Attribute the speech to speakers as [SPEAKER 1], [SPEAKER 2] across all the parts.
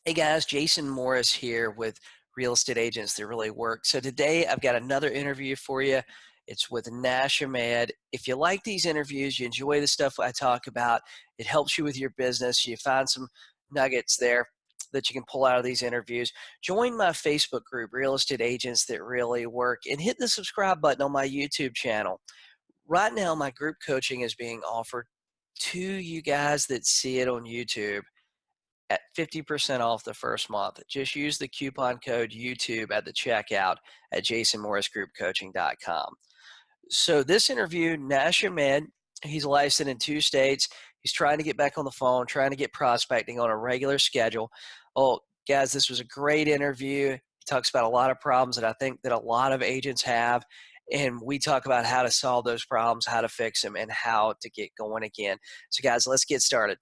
[SPEAKER 1] Hey guys, Jason Morris here with Real Estate Agents That Really Work. So today I've got another interview for you. It's with Nash Ahmed. If you like these interviews, you enjoy the stuff I talk about, it helps you with your business, you find some nuggets there that you can pull out of these interviews, join my Facebook group, Real Estate Agents That Really Work, and hit the subscribe button on my YouTube channel. Right now, my group coaching is being offered to you guys that see it on YouTube at 50% off the first month. Just use the coupon code YouTube at the checkout at jasonmorrisgroupcoaching.com. So this interview, Nash Ahmed, he's licensed in 2 states. He's trying to get back on the phone, trying to get prospecting on a regular schedule. Oh, guys, this was a great interview. He talks about a lot of problems that I think that a lot of agents have. And we talk about how to solve those problems, how to fix them, and how to get going again. So guys, let's get started.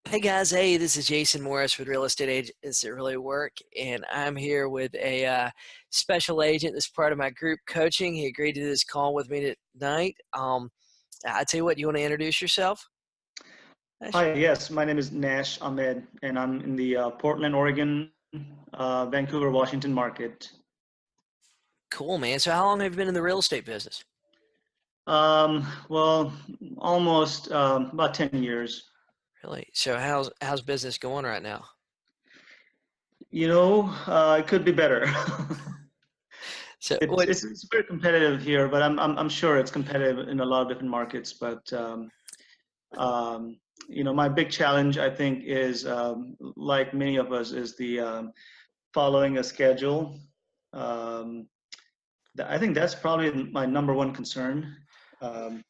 [SPEAKER 1] Hey guys, hey, this is Jason Morris with Real Estate Agents That Really Work, and I'm here with a special agent that's part of my group coaching. He agreed to do this call with me tonight. I tell you what, you want to introduce yourself?
[SPEAKER 2] Hi, yes, my name is Nash Ahmed, and I'm in the Portland, Oregon, Vancouver, Washington market.
[SPEAKER 1] Cool, man. So how long have you been in the real estate business?
[SPEAKER 2] Well, almost about 10 years.
[SPEAKER 1] Really? So how's business going right now?
[SPEAKER 2] It could be better.
[SPEAKER 1] So
[SPEAKER 2] It's,
[SPEAKER 1] what?
[SPEAKER 2] it's it's very competitive here, but I'm sure it's competitive in a lot of different markets. But my big challenge, I think, is like many of us, is the following a schedule. Um, I think that's probably my number one concern. Um,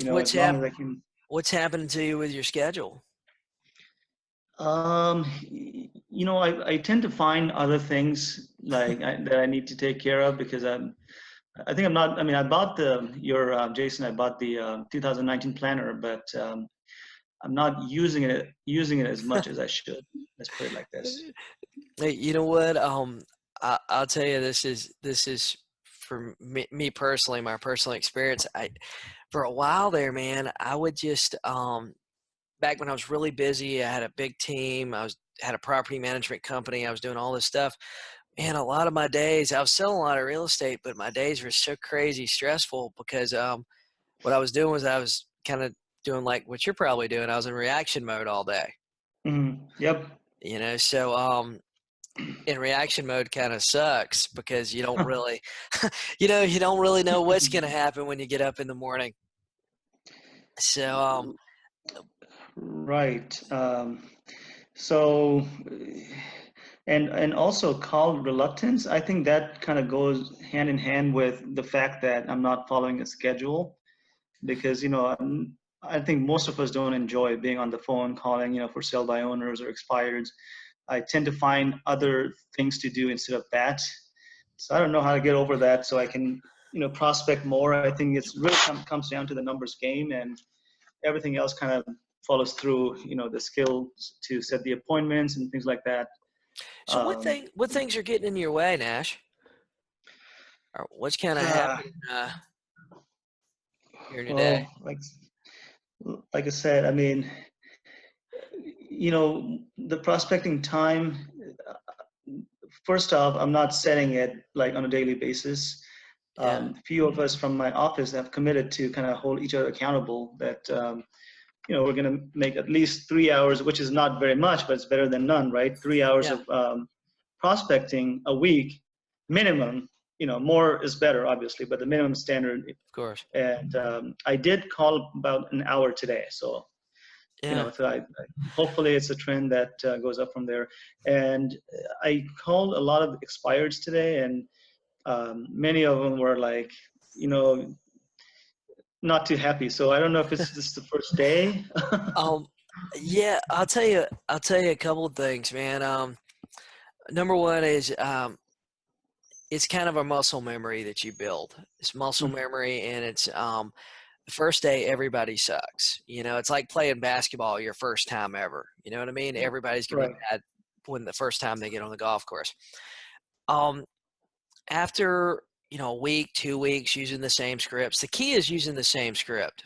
[SPEAKER 1] What's
[SPEAKER 2] as long
[SPEAKER 1] hap-
[SPEAKER 2] as I can.
[SPEAKER 1] What's happening to you with your schedule?
[SPEAKER 2] I tend to find other things that I need to take care of because I think I'm not. I mean, I bought Jason. I bought the 2019 planner, but I'm not using it as much as I should. Let's put it like this.
[SPEAKER 1] Hey, you know what? I'll tell you, this is for me personally, my personal experience. For a while there, man, I would just back when I was really busy, I had a big team. Had a property management company. I was doing all this stuff. Man, a lot of my days, I was selling a lot of real estate, but my days were so crazy stressful because what I was doing was I was kind of doing like what you're probably doing. I was in reaction mode all day.
[SPEAKER 2] Yep.
[SPEAKER 1] So in reaction mode kind of sucks because you don't really, you don't really know what's going to happen when you get up in the morning. So,
[SPEAKER 2] Right. So, and also call reluctance. I think that kind of goes hand in hand with the fact that I'm not following a schedule because I think most of us don't enjoy being on the phone calling, for sale by owners or expireds. I tend to find other things to do instead of that. So I don't know how to get over that so I can, prospect more. I think it's really comes down to the numbers game, and everything else kind of follows through, the skills to set the appointments and things like that.
[SPEAKER 1] so
[SPEAKER 2] Um,
[SPEAKER 1] what things are getting in your way, Nash? Or what's kind of
[SPEAKER 2] uh,
[SPEAKER 1] happening here today?
[SPEAKER 2] well, like I said, I mean, the prospecting time, first off, I'm not setting it like on a daily basis.
[SPEAKER 1] Yeah.
[SPEAKER 2] Few of us from my office have committed to kind of hold each other accountable that, we're going to make at least 3 hours, which is not very much, but it's better than none, right? 3 hours
[SPEAKER 1] Yeah.
[SPEAKER 2] of prospecting a week minimum. More is better, obviously, but the minimum standard.
[SPEAKER 1] Of course.
[SPEAKER 2] And I did call about an hour today, so
[SPEAKER 1] Yeah.
[SPEAKER 2] so hopefully it's a trend that goes up from there. And I called a lot of expireds today, and many of them were like, not too happy. So I don't know if it's just the first day.
[SPEAKER 1] Um, yeah, I'll tell you a couple of things, man. Number one is, it's kind of a muscle memory that you build. It's muscle memory, and it's the first day everybody sucks. It's like playing basketball your first time ever. You know what I mean? Everybody's gonna be
[SPEAKER 2] Right.
[SPEAKER 1] mad when the first time they get on the golf course. Um, After a week, 2 weeks using the same scripts. The key is using the same script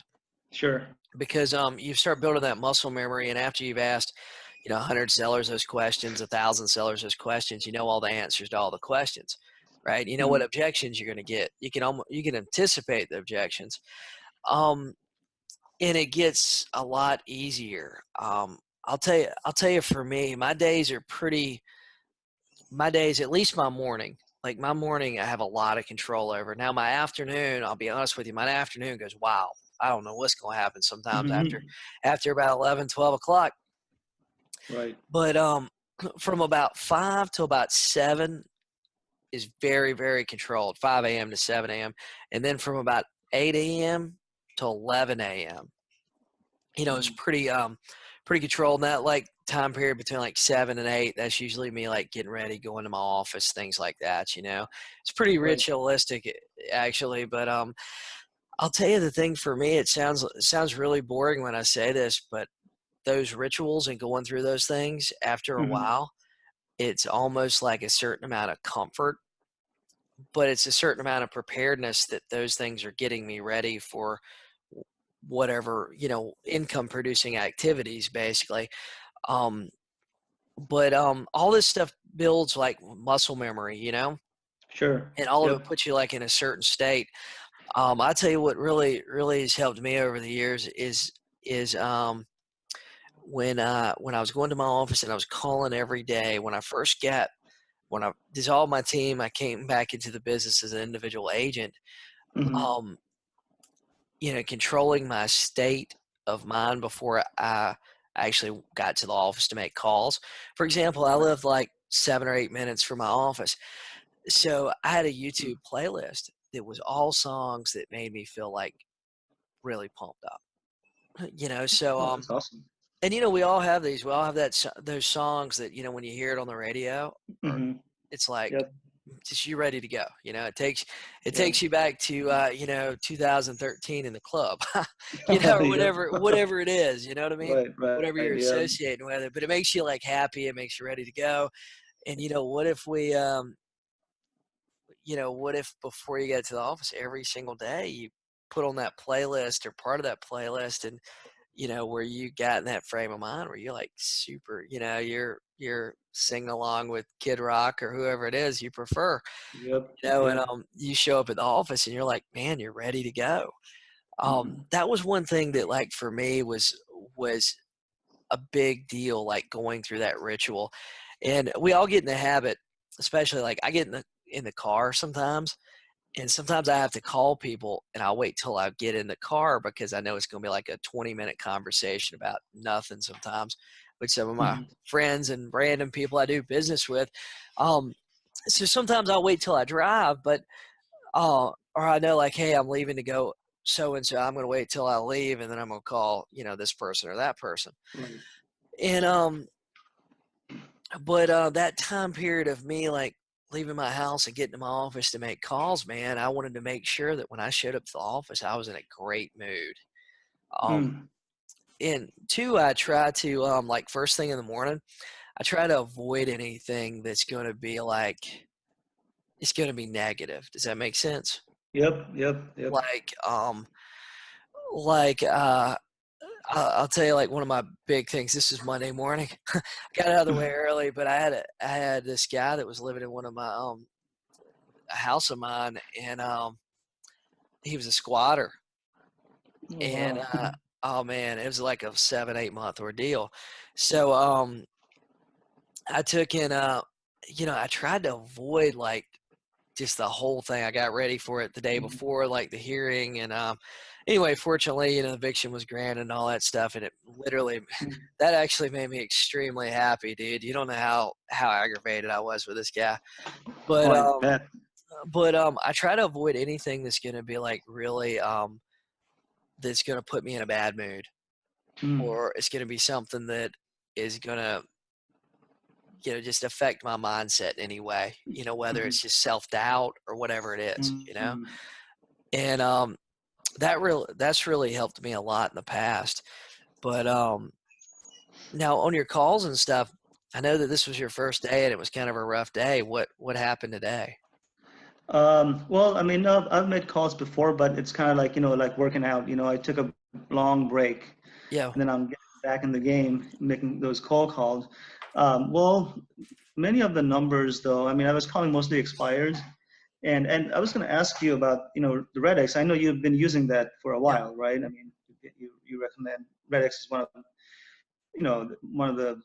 [SPEAKER 2] Sure.
[SPEAKER 1] because you start building that muscle memory, and after you've asked 100 sellers those questions, 1,000 sellers those questions, you know all the answers to all the questions, right? You know what
[SPEAKER 2] Mm.
[SPEAKER 1] objections you're going to get. You can anticipate the objections, um, and it gets a lot easier. I'll tell you, for me, my days, at least my morning. Like my morning, I have a lot of control over. Now my afternoon, I'll be honest with you, my afternoon goes wild. I don't know what's going to happen sometimes
[SPEAKER 2] Hmm.
[SPEAKER 1] after about 11, 12 o'clock.
[SPEAKER 2] Right.
[SPEAKER 1] But from about 5 to about 7 is very, very controlled, 5 a.m. to 7 a.m. And then from about 8 a.m. to 11 a.m., it's
[SPEAKER 2] Mm.
[SPEAKER 1] pretty controlled. And that like time period between like 7 and 8, that's usually me like getting ready, going to my office, things like that. It's pretty
[SPEAKER 2] Right.
[SPEAKER 1] ritualistic actually. But I'll tell you the thing for me, it sounds really boring when I say this, but those rituals and going through those things after a
[SPEAKER 2] Hmm.
[SPEAKER 1] while, it's almost like a certain amount of comfort, but it's a certain amount of preparedness that those things are getting me ready for whatever, income producing activities basically. Um, but all this stuff builds like muscle memory,
[SPEAKER 2] Sure.
[SPEAKER 1] and all of it
[SPEAKER 2] Yep.
[SPEAKER 1] puts you like in a certain state. I tell you what really, really has helped me over the years is when I was going to my office and I was calling every day when I dissolved my team, I came back into the business as an individual agent.
[SPEAKER 2] Hmm.
[SPEAKER 1] Um, controlling my state of mind before I actually got to the office to make calls. For example, I
[SPEAKER 2] Right.
[SPEAKER 1] lived like 7 or 8 minutes from my office. So I had a
[SPEAKER 2] Mm.
[SPEAKER 1] YouTube playlist that was all songs that made me feel like really pumped up. So
[SPEAKER 2] Oh, that's awesome.
[SPEAKER 1] and we all have these. We all have those songs that when you hear it on the radio, or
[SPEAKER 2] Hmm.
[SPEAKER 1] it's like
[SPEAKER 2] Yep.
[SPEAKER 1] just you ready to go. It
[SPEAKER 2] Yep.
[SPEAKER 1] takes you back to 2013 in the club, or
[SPEAKER 2] Yep.
[SPEAKER 1] whatever it is. You know what I mean?
[SPEAKER 2] Right.
[SPEAKER 1] Whatever
[SPEAKER 2] Right.
[SPEAKER 1] you're
[SPEAKER 2] Yeah.
[SPEAKER 1] associating with it, but it makes you like happy. It makes you ready to go. And what if what if before you get to the office every single day you put on that playlist or part of that playlist, and where you got in that frame of mind where you're like super, you're singing along with Kid Rock or whoever it is you prefer,
[SPEAKER 2] Yep.
[SPEAKER 1] and
[SPEAKER 2] Yep.
[SPEAKER 1] you show up at the office and you're like, man, you're ready to go.
[SPEAKER 2] Hmm.
[SPEAKER 1] That was one thing that like for me was a big deal, like going through that ritual. And we all get in the habit, especially like I get in the car sometimes, and sometimes I have to call people and I'll wait till I get in the car because I know it's going to be like a 20-minute conversation about nothing sometimes with some of my
[SPEAKER 2] Hmm.
[SPEAKER 1] friends and random people I do business with. Um, so sometimes I'll wait till I drive, but or I know like, hey, I'm leaving to go so and so. I'm going to wait till I leave, and then I'm going to call this person or that person.
[SPEAKER 2] Right.
[SPEAKER 1] And but that time period of me like leaving my house and getting to my office to make calls, man, I wanted to make sure that when I showed up to the office, I was in a great mood. Um,
[SPEAKER 2] Mm.
[SPEAKER 1] and two, I try to like first thing in the morning, I try to avoid anything that's going to be like it's going to be negative. Does that make sense?
[SPEAKER 2] Yep. Yep. Yep.
[SPEAKER 1] Like like I'll tell you like one of my big things. This is Monday morning. I got out of the way early, but I had this guy that was living in one of my a house of mine, and he was a squatter,
[SPEAKER 2] Oh
[SPEAKER 1] and
[SPEAKER 2] wow.
[SPEAKER 1] oh man, it was like a 7-8 month ordeal. So I took in I tried to avoid like just the whole thing. I got ready for it the day
[SPEAKER 2] Mhm.
[SPEAKER 1] before, like the hearing, and anyway, fortunately, the eviction was granted and all that stuff, and it literally
[SPEAKER 2] Mm.
[SPEAKER 1] that actually made me extremely happy, dude. You don't know how aggravated I was with this guy,
[SPEAKER 2] Oh,
[SPEAKER 1] but
[SPEAKER 2] I bet.
[SPEAKER 1] I try to avoid anything that's gonna be like really that's gonna put me in a bad mood,
[SPEAKER 2] Mm.
[SPEAKER 1] or it's gonna be something that is gonna just affect my mindset in any way. Whether
[SPEAKER 2] Mhm.
[SPEAKER 1] it's just self doubt or whatever it is.
[SPEAKER 2] Mhm.
[SPEAKER 1] And that's really helped me a lot in the past. But now on your calls and stuff, I know that this was your first day and it was kind of a rough day. What happened today?
[SPEAKER 2] Well, I mean, I've made calls before, but it's kind of like, like working out. I took a long break
[SPEAKER 1] Yeah.
[SPEAKER 2] and then I'm getting back in the game, making those calls. Well, many of the numbers, though, I mean, I was calling mostly expired, and I was going to ask you about, the redx. I know you've been using that for a
[SPEAKER 1] Yeah.
[SPEAKER 2] while, right? I mean, you recommend redx is one of the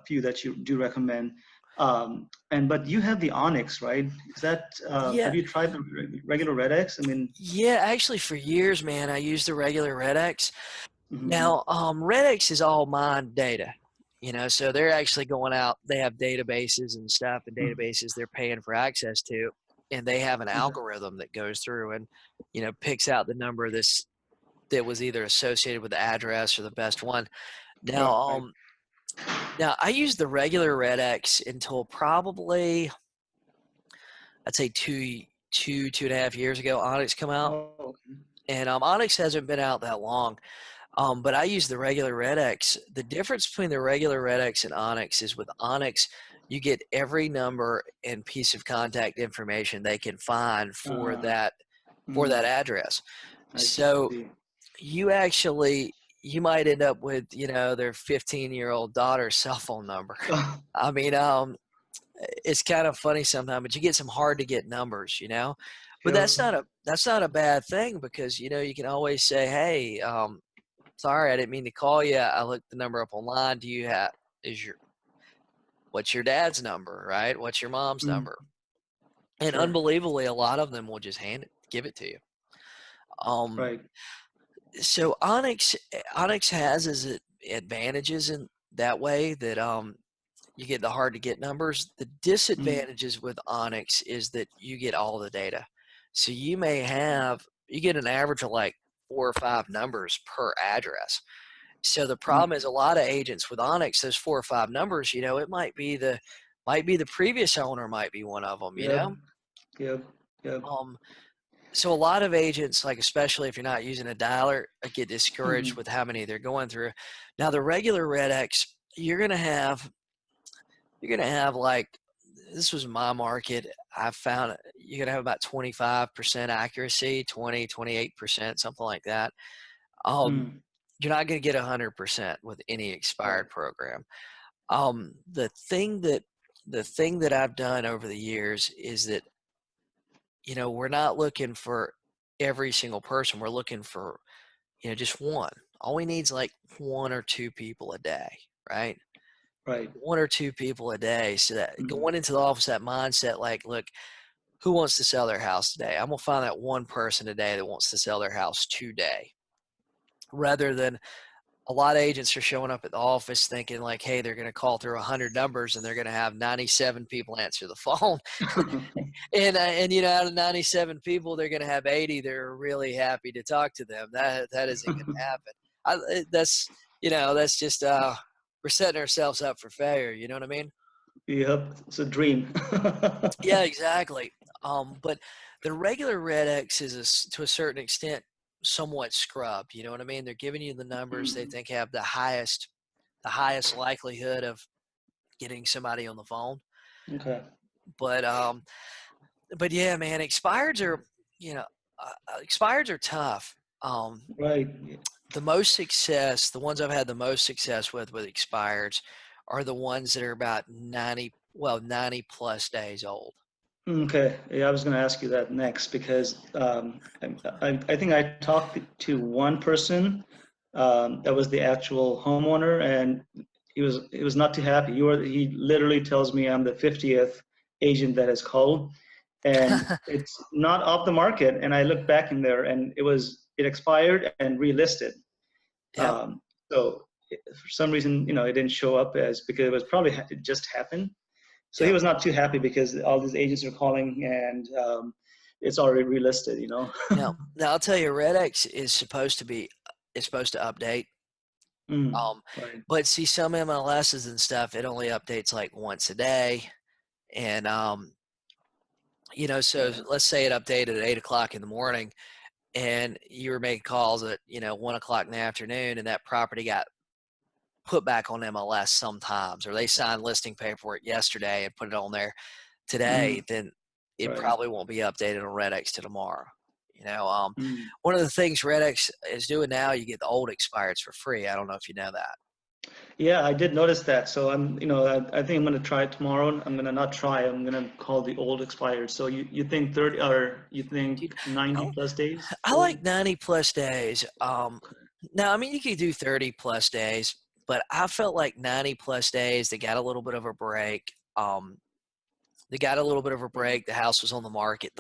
[SPEAKER 2] few that you do recommend. And but you have the Onyx, right? Is that
[SPEAKER 1] Yeah.
[SPEAKER 2] have you tried the regular redx? I mean,
[SPEAKER 1] Yeah. Actually, for years, man, I used the regular redx.
[SPEAKER 2] mhm,
[SPEAKER 1] Now, redx is all mine data. So they're actually going out. They have databases and stuff, and
[SPEAKER 2] mhm,
[SPEAKER 1] databases they're paying for access to, and they have an
[SPEAKER 2] okay,
[SPEAKER 1] algorithm that goes through and picks out the number that was either associated with the address or the best one. Now,
[SPEAKER 2] right.
[SPEAKER 1] now I used the regular redx until probably I'd say two and a half years ago. Onyx come out,
[SPEAKER 2] Oh, okay.
[SPEAKER 1] and Onyx hasn't been out that long. But I use the regular redx. The difference between the regular redx and Onyx is with Onyx, you get every number and piece of contact information they can find
[SPEAKER 2] Uh,
[SPEAKER 1] for that
[SPEAKER 2] mm,
[SPEAKER 1] address.
[SPEAKER 2] I
[SPEAKER 1] So
[SPEAKER 2] see.
[SPEAKER 1] you might end up with their 15-year-old daughter's cell phone number. I mean, it's kind of funny sometimes, but you get some hard to get numbers. But
[SPEAKER 2] Yeah.
[SPEAKER 1] that's not a bad thing because you can always say, hey, sorry, I didn't mean to call you. I looked the number up online. Do you have is your what's your dad's number, right? What's your mom's
[SPEAKER 2] Mm,
[SPEAKER 1] number? And
[SPEAKER 2] sure.
[SPEAKER 1] unbelievably, a lot of them will just give it to you. Um,
[SPEAKER 2] Right.
[SPEAKER 1] so Onyx has its advantages in that way that you get the hard to get numbers. The
[SPEAKER 2] Mm,
[SPEAKER 1] disadvantages with Onyx is that you get all the data. So you get an average of like 4 or 5 numbers per address. So the problem is
[SPEAKER 2] mm,
[SPEAKER 1] a lot of agents with Onyx, those 4 or 5 numbers, it might be the previous owner might be one of them.
[SPEAKER 2] yep. Yep. Yep.
[SPEAKER 1] Um, so a lot of agents, like especially if you're not using a dialer, get discouraged
[SPEAKER 2] Mm,
[SPEAKER 1] with how many they're going through. Now the regular redx, you're gonna have like this was my market. I found you're gonna have about 25% accuracy, 28%, something like that. Um,
[SPEAKER 2] mm,
[SPEAKER 1] you're not gonna get 100% with any
[SPEAKER 2] right.
[SPEAKER 1] expired program. Um, the thing that the thing that I've done over the years is that we're not looking for every single person. We're looking for just one. All we need is like 1 or 2 people a day, right?
[SPEAKER 2] Right.
[SPEAKER 1] 1 or 2 people a day. So that
[SPEAKER 2] Mm,
[SPEAKER 1] going into the office, that mindset, like, look, who wants to sell their house today? I'm gonna find that one person today that wants to sell their house today, rather than a lot of agents are showing up at the office thinking like, hey, they're going to call through 100 numbers and they're going to have 97 people answer the phone. And out of 97 people, they're going to have 80 that are really happy to talk to them. That isn't going to happen. That's just we're setting ourselves up for failure. You know what I mean?
[SPEAKER 2] yep. It's a dream.
[SPEAKER 1] Yeah, exactly. But the regular Red X is to a certain extent somewhat scrubbed. You know what I mean? They're giving you the numbers they
[SPEAKER 2] Mm,
[SPEAKER 1] think have the highest likelihood of getting somebody on the phone.
[SPEAKER 2] okay.
[SPEAKER 1] But yeah, man, you know expireds are tough.
[SPEAKER 2] Right.
[SPEAKER 1] The ones I've had the most success with expireds are the ones that are about 90 plus days old.
[SPEAKER 2] Okay, yeah, I was going to ask you that next because I think I talked to one person that was the actual homeowner, and he was not too happy. He literally tells me I'm the 50th agent that has called, and it's not off the market. And I looked back in there, and it expired and relisted.
[SPEAKER 1] Yep.
[SPEAKER 2] So for some reason, it didn't show up as because it was probably it just happened. So he
[SPEAKER 1] Yep.
[SPEAKER 2] was not too happy because all these agents are calling and it's already relisted.
[SPEAKER 1] Now I'll tell you, RedX is supposed to update.
[SPEAKER 2] Mm,
[SPEAKER 1] Um,
[SPEAKER 2] right.
[SPEAKER 1] but see, some MLSs and stuff, it only updates like once a day, and so
[SPEAKER 2] Yeah.
[SPEAKER 1] let's say it updated at 8 o'clock in the morning, and you were making calls at 1 o'clock in the afternoon, and that property got put back on MLS sometimes, or they signed listing paperwork yesterday and put it on there today,
[SPEAKER 2] Mm,
[SPEAKER 1] then it
[SPEAKER 2] Right.
[SPEAKER 1] probably won't be updated on redx till tomorrow. You know,
[SPEAKER 2] Mm.
[SPEAKER 1] one of the things redx is doing now, you get the old expireds for free. I don't know if you know that.
[SPEAKER 2] Yeah, I did notice that. So I think I'm gonna try it tomorrow. I'm gonna not try. I'm gonna call the old expired. So you think 30 or you
[SPEAKER 1] Dude,
[SPEAKER 2] think
[SPEAKER 1] I,
[SPEAKER 2] 90 plus days
[SPEAKER 1] I like
[SPEAKER 2] old?
[SPEAKER 1] 90 plus days. Now, I mean, you could do 30 plus days, but I felt like 90 plus days, they got a little bit of a break. They got a little bit of a break. The house was on the market.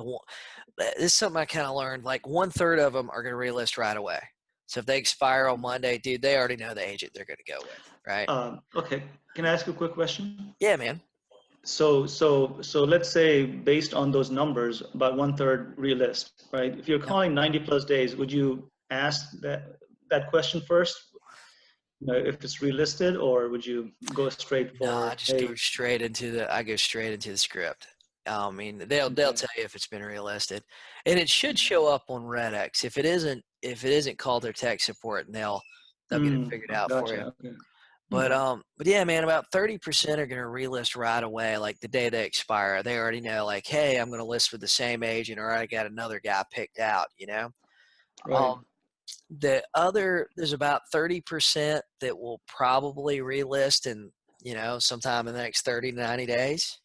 [SPEAKER 1] This is something I kind of learned. Like 1/3 of them are going to relist right away. So if they expire on Monday, dude, they already know the agent they're going to go with, right?
[SPEAKER 2] Okay. Can I ask you a quick question?
[SPEAKER 1] Yeah, man.
[SPEAKER 2] So let's say based on those numbers, about 1/3 realist, right? If you're
[SPEAKER 1] Yep.
[SPEAKER 2] calling 90 plus days, would you ask that question first? You know, if it's relisted, or would you go straight
[SPEAKER 1] No, I
[SPEAKER 2] for,
[SPEAKER 1] just go
[SPEAKER 2] hey,
[SPEAKER 1] straight into the script. I mean, they'll
[SPEAKER 2] okay.
[SPEAKER 1] tell you if it's been relisted, and it should show up on redx. If it isn't called their tech support, and they'll get it figured out for you.
[SPEAKER 2] Gotcha. Okay.
[SPEAKER 1] But
[SPEAKER 2] Okay.
[SPEAKER 1] but yeah, man, about 30% are gonna relist right away, like the day they expire. They already know, like, hey, I'm gonna list with the same agent, or I got another guy picked out. You know,
[SPEAKER 2] Right.
[SPEAKER 1] um, there's about 30% that will probably relist in sometime in the next 30 to 90 days,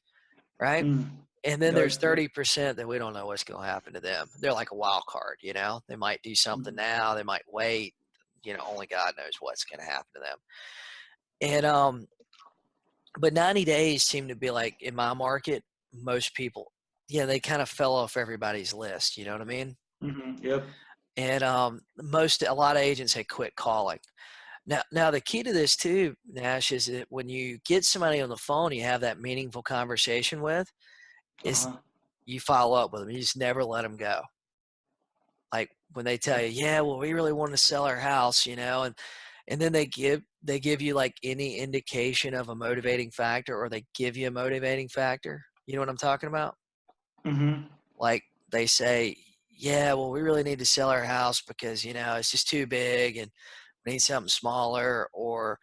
[SPEAKER 1] right?
[SPEAKER 2] Mm.
[SPEAKER 1] And then
[SPEAKER 2] Right.
[SPEAKER 1] there's 30% that we don't know what's going to happen to them. They're like a wild card, They might do something
[SPEAKER 2] Mm.
[SPEAKER 1] now, they might wait. Only God knows what's going to happen to them. And but 90 days seem to be like in my market, most people, yeah, they kind of fell off everybody's list. You know what I mean?
[SPEAKER 2] Yep.
[SPEAKER 1] And a lot of agents had quit calling. Now the key to this too, Nash, is that when you get somebody on the phone, you have that meaningful conversation with, is
[SPEAKER 2] Uh-huh.
[SPEAKER 1] you follow up with them. You just never let them go. Like when they tell you, yeah, well, we really want to sell our house, and then they give you like any indication of a motivating factor, or they give you a motivating factor. You know what I'm talking about?
[SPEAKER 2] Mm-hmm.
[SPEAKER 1] Like they say, yeah, well, we really need to sell our house because it's just too big and we need something smaller, or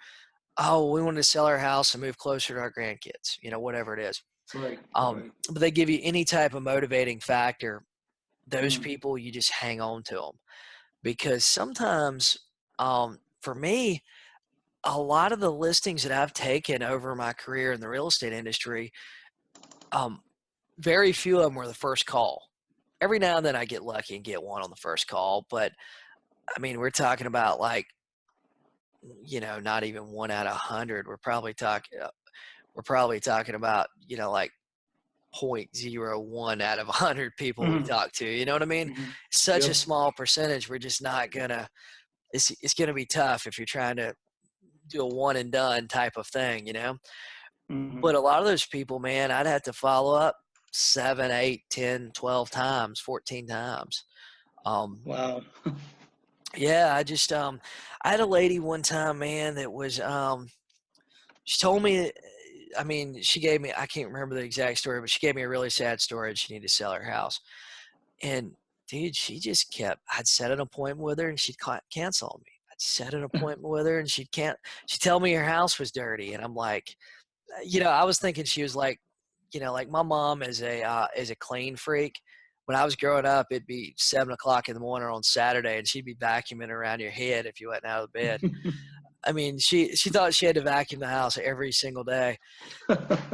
[SPEAKER 1] oh, we want to sell our house and move closer to our grandkids, whatever it is.
[SPEAKER 2] Right.
[SPEAKER 1] Um,
[SPEAKER 2] Right.
[SPEAKER 1] but they give you any type of motivating factor. Those
[SPEAKER 2] Mm.
[SPEAKER 1] people, you just hang on to them, because sometimes, for me, a lot of the listings that I've taken over my career in the real estate industry, um, very few of them were the first call. Every now and then I get lucky and get one on the first call, but I mean, we're talking about like, not even 1 out of 100. We're probably talking about, like 0.01 out of 100 people we
[SPEAKER 2] Mm-hmm.
[SPEAKER 1] talk to. You know what I mean?
[SPEAKER 2] Mm-hmm.
[SPEAKER 1] Such a
[SPEAKER 2] Yep.
[SPEAKER 1] small percentage. We're just not gonna. It's gonna be tough if you're trying to do a one and done type of thing.
[SPEAKER 2] Mm-hmm.
[SPEAKER 1] But a lot of those people, man, I'd have to follow up 7, 8, 10, 12 times, 14 times. Um,
[SPEAKER 2] Wow.
[SPEAKER 1] yeah, I had a lady one time, man, that was she told me, I mean, she gave me, I can't remember the exact story, but she gave me a really sad story, and she needed to sell her house. And dude, she just I'd set an appointment with her and she'd cancel on me. I'd set an appointment with her and she'd tell me her house was dirty. And I'm like, I was thinking she was like, like my mom is a clean freak. When I was growing up, it'd be 7 o'clock in the morning on Saturday, and she'd be vacuuming around your head if you wasn't out of bed. I mean, she thought she had to vacuum the house every single day.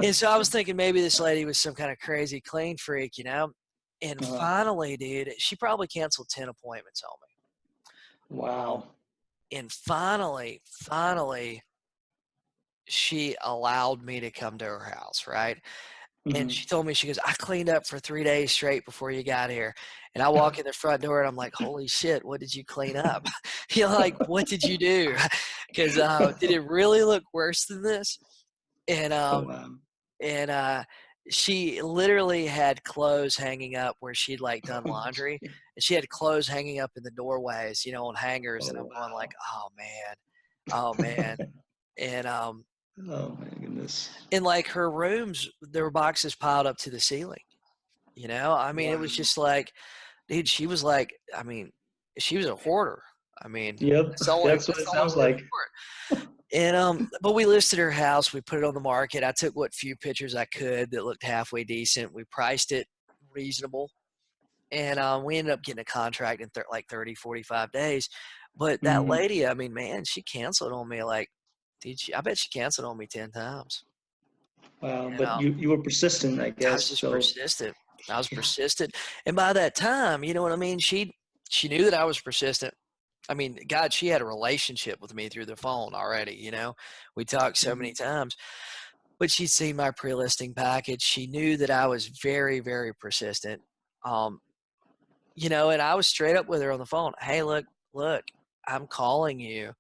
[SPEAKER 1] And so I was thinking maybe this lady was some kind of crazy clean freak. And
[SPEAKER 2] uh,
[SPEAKER 1] finally, dude, she probably canceled 10 appointments on me. Um,
[SPEAKER 2] wow.
[SPEAKER 1] and finally, she allowed me to come to her house, right? And
[SPEAKER 2] Mm-hmm.
[SPEAKER 1] she told me, she goes, I cleaned up for 3 days straight before you got here. And I walk in the front door and I'm like, holy shit, what did you clean up? Like, what did you do? Because did it really look worse than this? And
[SPEAKER 2] Oh, wow.
[SPEAKER 1] and she literally had clothes hanging up where she'd like done laundry, and she had clothes hanging up in the doorways, on hangers. And
[SPEAKER 2] Oh,
[SPEAKER 1] I'm going like,
[SPEAKER 2] wow.
[SPEAKER 1] oh man. And
[SPEAKER 2] Oh my goodness.
[SPEAKER 1] in like her rooms, there were boxes piled up to the ceiling. I mean, it was
[SPEAKER 2] Wow.
[SPEAKER 1] just like, dude, she was like, I mean, she was a hoarder. I mean,
[SPEAKER 2] Yep. That's what
[SPEAKER 1] that's
[SPEAKER 2] it
[SPEAKER 1] the only
[SPEAKER 2] sounds
[SPEAKER 1] word
[SPEAKER 2] like.
[SPEAKER 1] for it. And but we listed her house. We put it on the market. I took what few pictures I could that looked halfway decent. We priced it reasonable. And we ended up getting a contract in like 30, 45 days. But that
[SPEAKER 2] Mm-hmm.
[SPEAKER 1] lady, I mean, man, she canceled on me like, I bet she canceled on me 10 times.
[SPEAKER 2] Wow,
[SPEAKER 1] You
[SPEAKER 2] but
[SPEAKER 1] know,
[SPEAKER 2] you were persistent, I
[SPEAKER 1] I
[SPEAKER 2] guess.
[SPEAKER 1] was just
[SPEAKER 2] So
[SPEAKER 1] persistent. I was
[SPEAKER 2] yeah.
[SPEAKER 1] persistent. And by that time, you know what I mean? She knew that I was persistent. I mean, God, she had a relationship with me through the phone already, you know. We talked so many
[SPEAKER 2] Mhm.
[SPEAKER 1] times. But she'd seen my pre-listing package. She knew that I was very, very persistent. Um, you know, and I was straight up with her on the phone. Hey, look, I'm calling you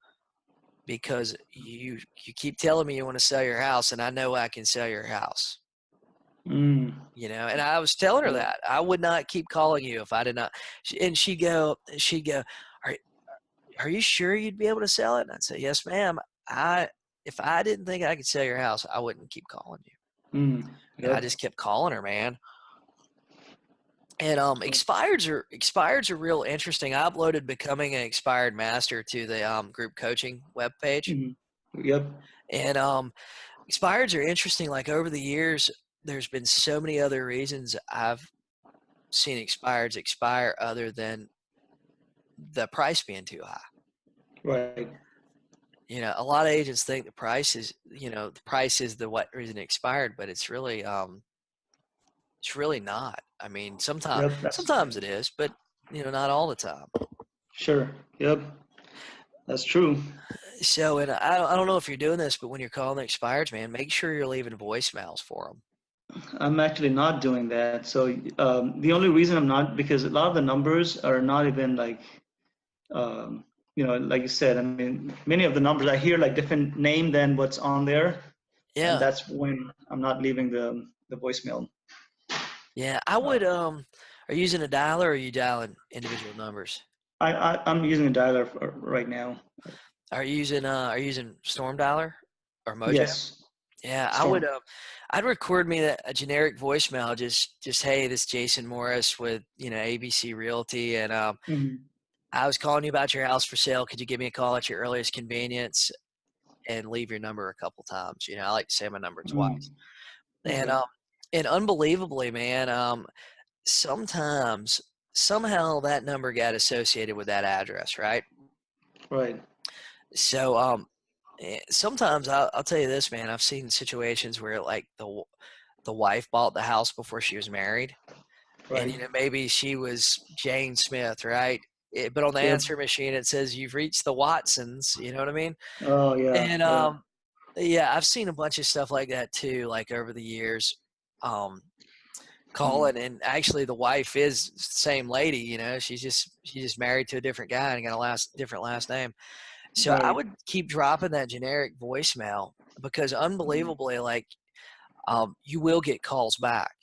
[SPEAKER 1] because you keep telling me you want to sell your house, and I know I can sell your house.
[SPEAKER 2] Mm.
[SPEAKER 1] You know, and I was telling her
[SPEAKER 2] Yeah.
[SPEAKER 1] that I would not keep calling you if I did not. And she'd go, are are you sure you'd be able to sell it? And I'd say, yes, ma'am. If I didn't think I could sell your house, I wouldn't keep calling you.
[SPEAKER 2] Mm.
[SPEAKER 1] And I
[SPEAKER 2] Yep.
[SPEAKER 1] just kept calling her, man. And
[SPEAKER 2] So,
[SPEAKER 1] expireds are real interesting. I uploaded becoming an expired master to the group coaching webpage.
[SPEAKER 2] mhm. Yep.
[SPEAKER 1] And expireds are interesting. Like over the years, there's been so many other reasons I've seen expireds expire other than the price being too high.
[SPEAKER 2] Right.
[SPEAKER 1] You know, a lot of agents think the price is, the price is the what reason it expired, but it's really not. I mean,
[SPEAKER 2] Yep. That's
[SPEAKER 1] sometimes it is, but not all the time.
[SPEAKER 2] sure. Yep. That's true.
[SPEAKER 1] So, and I don't know if you're doing this, but when you're calling the expireds, man, make sure you're leaving voicemails for them.
[SPEAKER 2] I'm actually not doing that. So the only reason I'm not, because a lot of the numbers are not even like, um, like you said. I mean, many of the numbers I hear like different name than what's on there, and
[SPEAKER 1] Yeah,
[SPEAKER 2] that's when I'm not leaving the voicemail.
[SPEAKER 1] yeah. I
[SPEAKER 2] Uh,
[SPEAKER 1] would. Are you using a dialer or are you dialing individual numbers?
[SPEAKER 2] I'm using a dialer right now.
[SPEAKER 1] Are you using Storm Dialer or Mojo?
[SPEAKER 2] Yes,
[SPEAKER 1] Yeah, I would.
[SPEAKER 2] Storm.
[SPEAKER 1] I'd record me a generic voicemail. Just hey, this is Jason Morris with ABC Realty, and
[SPEAKER 2] Hmm.
[SPEAKER 1] I was calling you about your house for sale. Could you give me a call at your earliest convenience and leave your number a couple times? I like to say my number twice.
[SPEAKER 2] Mm.
[SPEAKER 1] And
[SPEAKER 2] Okay.
[SPEAKER 1] unbelievably, man, sometimes somehow that number got associated with that address, right?
[SPEAKER 2] Right.
[SPEAKER 1] So sometimes I'll tell you this, man. I've seen situations where like the wife bought the house before she was married, and
[SPEAKER 2] Right.
[SPEAKER 1] maybe she was Jane Smith, right? But on the
[SPEAKER 2] Yep.
[SPEAKER 1] answer machine it says you've reached the Watsons. You know what I mean?
[SPEAKER 2] Oh yeah.
[SPEAKER 1] And
[SPEAKER 2] Yeah.
[SPEAKER 1] yeah, I've seen a bunch of stuff like that too, like over the years. Um,
[SPEAKER 2] Mm.
[SPEAKER 1] Calling, and actually the wife is the same lady. She's just married to a different guy and got a different last name. So I
[SPEAKER 2] Right.
[SPEAKER 1] would keep dropping that generic voicemail because
[SPEAKER 2] Mm.
[SPEAKER 1] unbelievably, like, you will get calls back.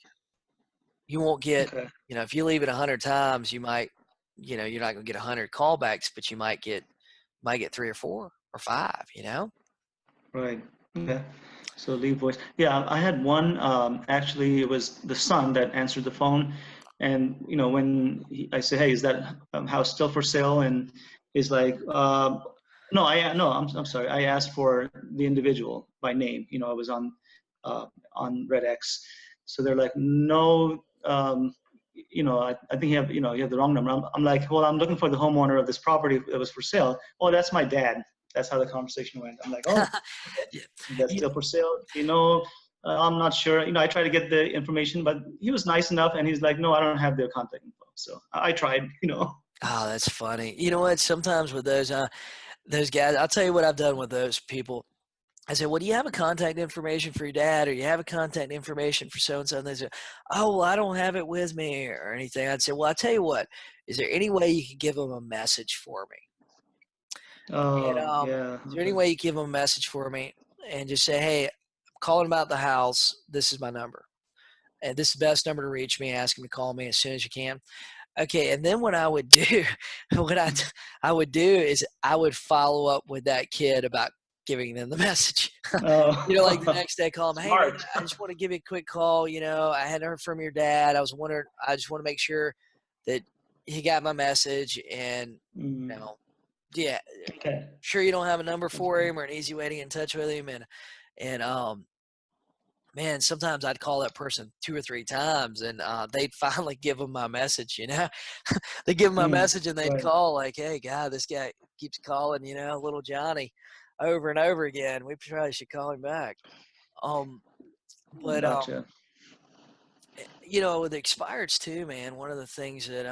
[SPEAKER 1] You won't get,
[SPEAKER 2] Okay.
[SPEAKER 1] if you leave it 100 times, you might, you're not going to get 100 callbacks, but you might get 3 or 4 or 5.
[SPEAKER 2] Right. Okay. So leave voice. Yeah, I had one. Actually, it was the son that answered the phone, and when I say, "Hey, is that house still for sale?" and he's like, "No, no, I'm sorry. I asked for the individual by name. I was on redx." So they're like, "No, I think you have the wrong number." I'm like, "Well, I'm looking for the homeowner of this property that was for sale." "Oh, that's my dad." That's how the conversation went. I'm like, "Oh, okay.
[SPEAKER 1] Yeah.
[SPEAKER 2] Is that
[SPEAKER 1] You
[SPEAKER 2] still for sale? I'm not sure." I tried to get the information, but he was nice enough, and he's like, "No, I don't have their contact info." So I tried.
[SPEAKER 1] Oh, that's funny. You know what? Sometimes with those guys, I'll tell you what I've done with those people. I said, "Well, do you have a contact information for your dad, or you have a contact information for so and so?" And they said, "Oh, well, I don't have it with me or anything." I'd say, "Well, I tell you what. Is there any way you could give them a message for me?" And
[SPEAKER 2] Oh, yeah.
[SPEAKER 1] is there any
[SPEAKER 2] Okay.
[SPEAKER 1] way you give them a message for me and just say, "Hey, I'm calling about the house. This is my number, and this is the best number to reach me. Ask him to call me as soon as you can." Okay, and then what I would do, what I would do is I would follow up with that kid about giving them the message. Like the
[SPEAKER 2] Oh,
[SPEAKER 1] next day, call them, "Hey man,
[SPEAKER 2] smart.
[SPEAKER 1] I just want to give you a quick call. I hadn't heard from your dad. I was wondering. I just want to make sure that he got my message, and
[SPEAKER 2] Mm,
[SPEAKER 1] yeah,
[SPEAKER 2] okay.
[SPEAKER 1] sure you don't have a number
[SPEAKER 2] That's
[SPEAKER 1] for
[SPEAKER 2] good.
[SPEAKER 1] him or an easy way to get in touch with him, and man, sometimes I'd call that person 2 or 3 times, and they'd finally give them my message, you know? They give them my
[SPEAKER 2] Mm,
[SPEAKER 1] message, and they'd
[SPEAKER 2] right.
[SPEAKER 1] call like, "Hey, God, this guy keeps calling, you know, little Johnny over and over again. We probably should call him back." Um, but,
[SPEAKER 2] Gotcha.
[SPEAKER 1] you know, with expireds too, man, one of the things that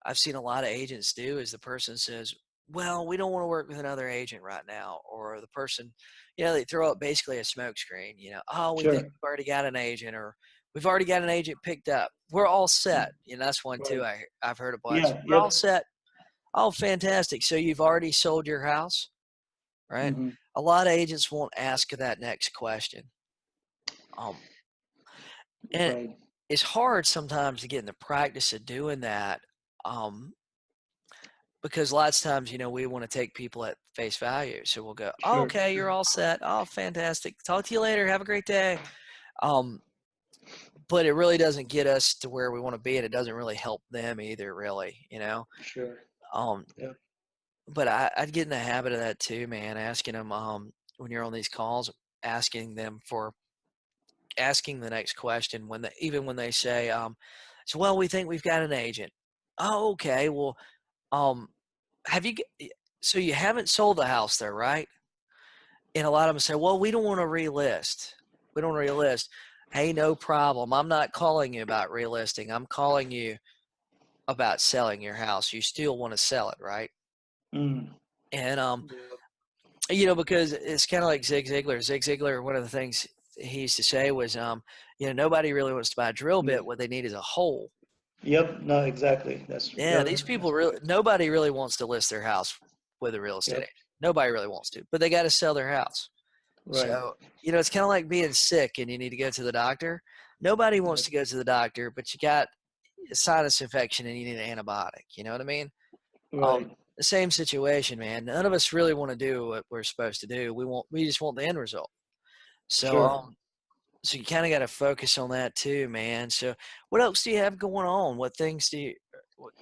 [SPEAKER 1] I've seen a lot of agents do is the person says, "Well, we don't want to work with another agent right now," or the person, you know, they throw up basically a smoke screen. You know, "Oh, we think
[SPEAKER 2] Sure.
[SPEAKER 1] we've already got an agent," or "We've already got an agent picked up. We're all set." You know, that's one too.
[SPEAKER 2] Right.
[SPEAKER 1] I've heard a bunch.
[SPEAKER 2] Yeah.
[SPEAKER 1] "We're all
[SPEAKER 2] Yep.
[SPEAKER 1] set." Oh, fantastic! So you've already sold your house, right?
[SPEAKER 2] Hmm.
[SPEAKER 1] A lot of agents won't ask that next question. Um, and
[SPEAKER 2] Right.
[SPEAKER 1] it's hard sometimes to get in the practice of doing that, um, because lots of times, you know, we want to take people at face value. So we'll go, "Oh,
[SPEAKER 2] Sure.
[SPEAKER 1] okay, you're all set. Oh, fantastic. Talk to you later. Have a great day." Um, but it really doesn't get us to where we want to be, and it doesn't really help them either, really, you know.
[SPEAKER 2] Sure.
[SPEAKER 1] Um,
[SPEAKER 2] Yep.
[SPEAKER 1] but I'd get in the habit of that too, man. Asking them when you're on these calls, asking them for asking the next question when they even when they say, "So well, we think we've got an agent." Oh, okay. Well, Um, have you so you haven't sold the house there, right? And a lot of them say, "Well, we don't want to relist. We don't relist." Hey, no problem. I'm not calling you about relisting. I'm calling you about selling your house. You still want to sell it, right?
[SPEAKER 2] Mm.
[SPEAKER 1] And
[SPEAKER 2] Yep.
[SPEAKER 1] you know, because it's kind of like Zig Ziglar. Zig Ziglar, one of the things he used to say was, you know, nobody really wants to buy a drill
[SPEAKER 2] Yeah.
[SPEAKER 1] bit. What they need is a hole.
[SPEAKER 2] Yep. No, exactly. That's
[SPEAKER 1] Yeah,
[SPEAKER 2] yep.
[SPEAKER 1] these people
[SPEAKER 2] That's
[SPEAKER 1] really,
[SPEAKER 2] right.
[SPEAKER 1] nobody really wants to list their house with a real estate
[SPEAKER 2] Yep.
[SPEAKER 1] agent. Nobody really wants to, but they got to sell their house.
[SPEAKER 2] Right.
[SPEAKER 1] So, you know, it's kind of like being sick and you need to go to the doctor. Nobody wants
[SPEAKER 2] Yep.
[SPEAKER 1] to go to the doctor, but you got a sinus infection and you need an antibiotic. You know what I mean? Um,
[SPEAKER 2] Right.
[SPEAKER 1] the same situation, man. None of us really want to do what we're supposed to do. We just want the end result. So,
[SPEAKER 2] Sure.
[SPEAKER 1] so you kind of got to focus on that too, man. So, what else do you have going on? What things do you? What,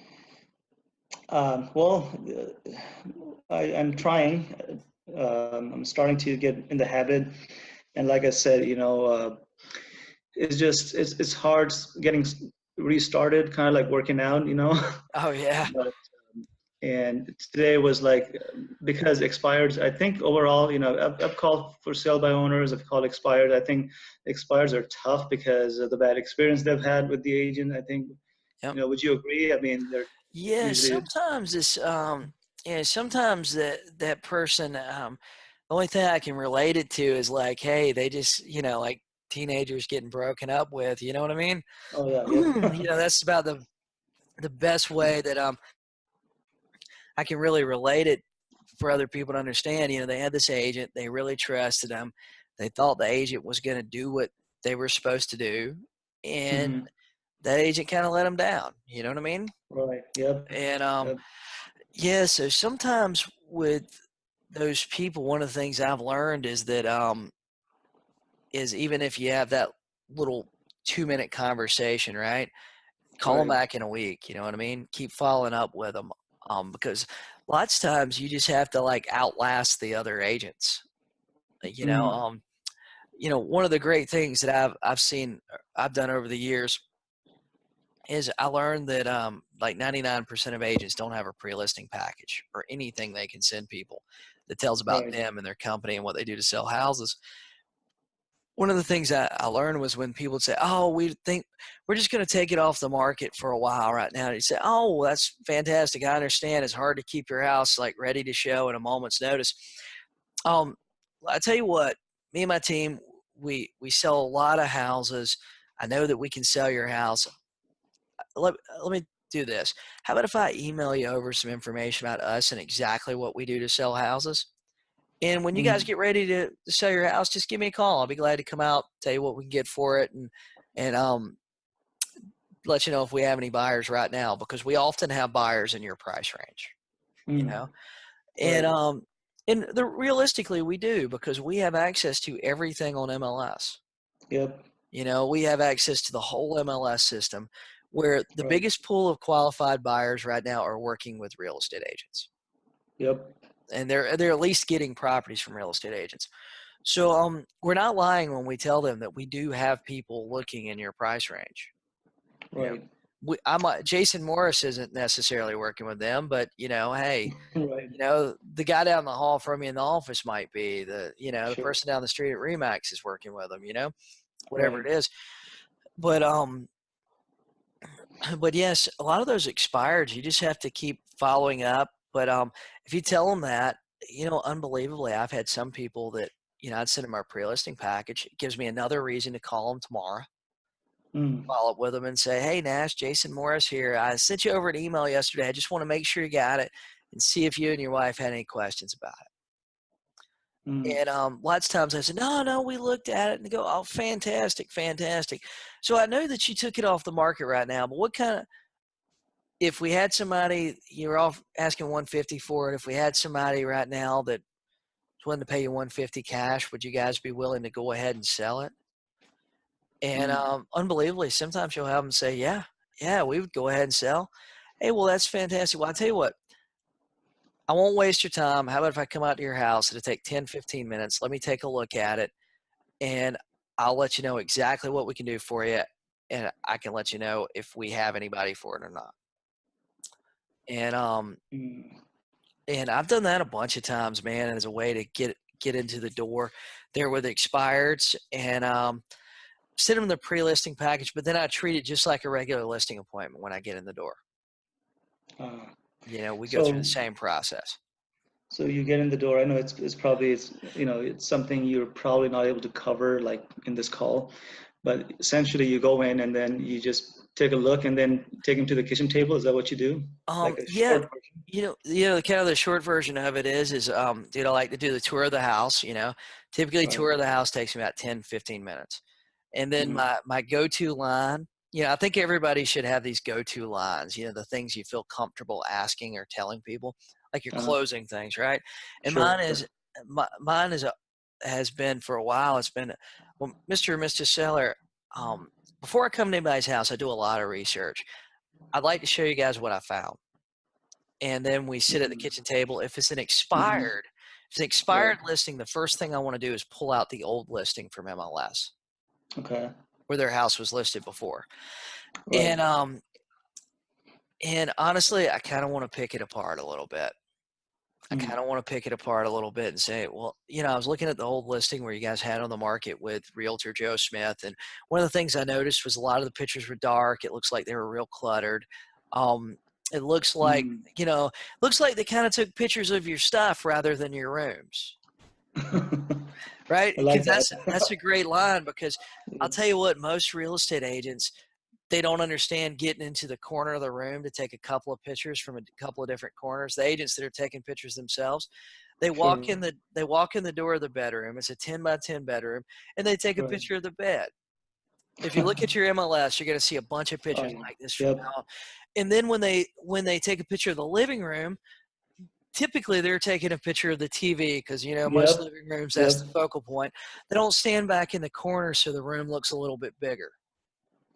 [SPEAKER 2] Well, I'm trying. I'm starting to get in the habit, and like I said, it's just it's hard getting restarted, kind of like working out,
[SPEAKER 1] oh yeah,
[SPEAKER 2] But and today was like because expired. I think overall, I've called for sale by owners. I've called expired. I think expireds are tough because of the bad experience they've had with the agent. I think,
[SPEAKER 1] yep.
[SPEAKER 2] would you agree? I mean, they're
[SPEAKER 1] Yeah,
[SPEAKER 2] usually.
[SPEAKER 1] sometimes it's yeah, sometimes that person the only thing I can relate it to is like, hey, they just, you know, like teenagers getting broken up with, you know what I mean?
[SPEAKER 2] Oh yeah,
[SPEAKER 1] You
[SPEAKER 2] yep.
[SPEAKER 1] know, that's about the best way that I can really relate it for other people to understand. You know, they had this agent, they really trusted him. They thought the agent was going to do what they were supposed to do, and
[SPEAKER 2] Hmm.
[SPEAKER 1] that agent kind of let them down, you know what I mean?
[SPEAKER 2] Right. Yep.
[SPEAKER 1] And
[SPEAKER 2] Yep.
[SPEAKER 1] yeah, so sometimes with those people, one of the things I've learned is that is even if you have that little 2-minute conversation, right? Call them
[SPEAKER 2] Right.
[SPEAKER 1] back in a week. You know what I mean? Keep following up with them, because lots of times you just have to like outlast the other agents. You know,
[SPEAKER 2] Mm.
[SPEAKER 1] one of the great things that I've seen I've done over the years is I learned that like 99% of agents don't have a pre-listing package or anything they can send people that tells about
[SPEAKER 2] Right.
[SPEAKER 1] them and their company and what they do to sell houses. One of the things I learned was when people would say, "Oh, we think we're just going to take it off the market for a while right now." And you say, "Oh, well, that's fantastic. I understand it's hard to keep your house like ready to show at a moment's notice." Um, I tell you what, me and my team, we sell a lot of houses. I know that we can sell your house. Let me do this. How about if I email you over some information about us and exactly what we do to sell houses? And when you guys
[SPEAKER 2] Mm.
[SPEAKER 1] get ready to sell your house, just give me a call. I'll be glad to come out, tell you what we can get for it, and let you know if we have any buyers right now because we often have buyers in your price range, you
[SPEAKER 2] Mm.
[SPEAKER 1] know. And
[SPEAKER 2] Right.
[SPEAKER 1] realistically we do because we have access to everything on MLS.
[SPEAKER 2] Yep.
[SPEAKER 1] You know, we have access to the whole MLS system where the
[SPEAKER 2] Right.
[SPEAKER 1] biggest pool of qualified buyers right now are working with real estate agents.
[SPEAKER 2] Yep.
[SPEAKER 1] And they're at least getting properties from real estate agents. So we're not lying when we tell them that we do have people looking in your price range. You know,
[SPEAKER 2] Right.
[SPEAKER 1] Jason Morris isn't necessarily working with them, but hey,
[SPEAKER 2] Right.
[SPEAKER 1] the guy down the hall from you in the office might be the
[SPEAKER 2] Sure.
[SPEAKER 1] person down the street at Remax is working with them, whatever
[SPEAKER 2] Right.
[SPEAKER 1] it is. But but yes, a lot of those expireds, you just have to keep following up. But if you tell them that, unbelievably, I've had some people that I'd send them our pre-listing package. It gives me another reason to call them tomorrow,
[SPEAKER 2] Mm.
[SPEAKER 1] follow up with them, and say, "Hey, Nash, Jason Morris here. I sent you over an email yesterday. I just want to make sure you got it and see if you and your wife had any questions about it."
[SPEAKER 2] Mm.
[SPEAKER 1] And lots of times I said, "No, no, we looked at it," and they go, "Oh, fantastic, fantastic." So I know that you took it off the market right now, but what kind of if we had somebody you're off asking 150 for it, if we had somebody right now that was willing to pay you 150 cash, would you guys be willing to go ahead and sell it? And
[SPEAKER 2] Mm.
[SPEAKER 1] unbelievably, sometimes you'll have them say, "Yeah, yeah, we would go ahead and sell." Hey, well, that's fantastic. Well, I'll tell you what, I won't waste your time. How about if I come out to your house? It'll take 10, 15 minutes. Let me take a look at it, and I'll let you know exactly what we can do for you, and I can let you know if we have anybody for it or not. And
[SPEAKER 2] Mm.
[SPEAKER 1] and I've done that a bunch of times, man, as a way to get into the door there with expireds, and send them the pre-listing package, but then I treat it just like a regular listing appointment when I get in the door.
[SPEAKER 2] Uh,
[SPEAKER 1] We go through the
[SPEAKER 2] so
[SPEAKER 1] same process.
[SPEAKER 2] so you get in the door. I know it's probably it's something you're probably not able to cover like in this call, but essentially you go in and then you just take a look and then take him to the kitchen table. Is that what you do? Like a
[SPEAKER 1] Yeah,
[SPEAKER 2] short version?
[SPEAKER 1] the kind of the short version of it is dude, I like to do the tour of the house. Typically
[SPEAKER 2] Right.
[SPEAKER 1] tour of the house takes me about 10, 15 minutes. And then
[SPEAKER 2] Mm.
[SPEAKER 1] my go-to line, I think everybody should have these go-to lines, the things you feel comfortable asking or telling people, like your
[SPEAKER 2] Uh,
[SPEAKER 1] closing things, right? And
[SPEAKER 2] sure.
[SPEAKER 1] mine is has been for a while. It's been, well, Mr. or Mr. Seller, um, before I come to anybody's house, I do a lot of research. I'd like to show you guys what I found. And then we sit at the
[SPEAKER 2] Mm.
[SPEAKER 1] kitchen table.
[SPEAKER 2] Hmm.
[SPEAKER 1] If it's an
[SPEAKER 2] Right.
[SPEAKER 1] expired listing, the first thing I want to do is pull out the old listing from MLS
[SPEAKER 2] Okay.
[SPEAKER 1] where their house was listed before.
[SPEAKER 2] Right.
[SPEAKER 1] And honestly, I kind of want to pick it apart a little bit. I
[SPEAKER 2] Mm.
[SPEAKER 1] kind of want to pick it apart a little bit and say, well, I was looking at the old listing where you guys had on the market with Realtor Joe Smith, and one of the things I noticed was a lot of the pictures were dark. It looks like they were real cluttered. Um, it looks like
[SPEAKER 2] Mm.
[SPEAKER 1] looks like they kind of took pictures of your stuff rather than your rooms, right?
[SPEAKER 2] I
[SPEAKER 1] Because
[SPEAKER 2] like that.
[SPEAKER 1] that's a great line. Because I'll
[SPEAKER 2] Yeah.
[SPEAKER 1] tell you what, most real estate agents, they don't understand getting into the corner of the room to take a couple of pictures from a couple of different corners. The agents that are taking pictures themselves,
[SPEAKER 2] Sure.
[SPEAKER 1] they walk in the door of the bedroom. It's a 10 by 10 bedroom, and they take a
[SPEAKER 2] Right.
[SPEAKER 1] picture of the bed. If you look at your MLS, you're going to see a bunch of
[SPEAKER 2] Oh
[SPEAKER 1] pictures
[SPEAKER 2] yeah.
[SPEAKER 1] like this from
[SPEAKER 2] Yep.
[SPEAKER 1] now on. And then when they take a picture of the living room, typically they're taking a picture of the TV because most
[SPEAKER 2] Yep.
[SPEAKER 1] living rooms, that's
[SPEAKER 2] Yep.
[SPEAKER 1] the focal point. They don't stand back in the corner so the room looks a little bit bigger.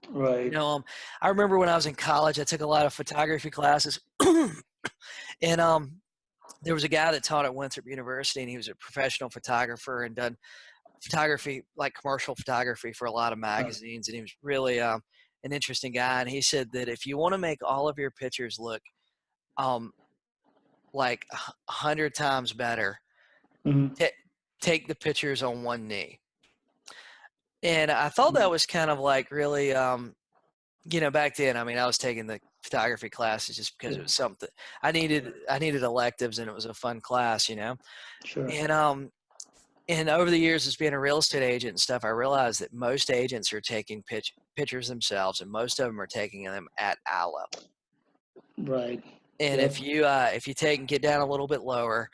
[SPEAKER 1] You
[SPEAKER 2] Right.
[SPEAKER 1] know, um, I remember when I was in college, I took a lot of photography classes, and there was a guy that taught at Winthrop University, and he was a professional photographer and done photography, like commercial photography, for a lot of
[SPEAKER 2] Uh,
[SPEAKER 1] magazines, and he was really an interesting guy. And he said that if you want to make all of your pictures look um, like 100 times better,
[SPEAKER 2] mhm.
[SPEAKER 1] ta take the pictures on one knee. And I thought that was kind of like really back then, I mean, I was taking the photography classes just because
[SPEAKER 2] Yeah.
[SPEAKER 1] it was something I needed electives, and it was a fun class.
[SPEAKER 2] Sure.
[SPEAKER 1] And over the years as being a real estate agent and stuff, I realized that most agents are taking pictures themselves, and most of them are taking them at eye level.
[SPEAKER 2] Right.
[SPEAKER 1] And
[SPEAKER 2] Yep.
[SPEAKER 1] if you take and get down a little bit lower,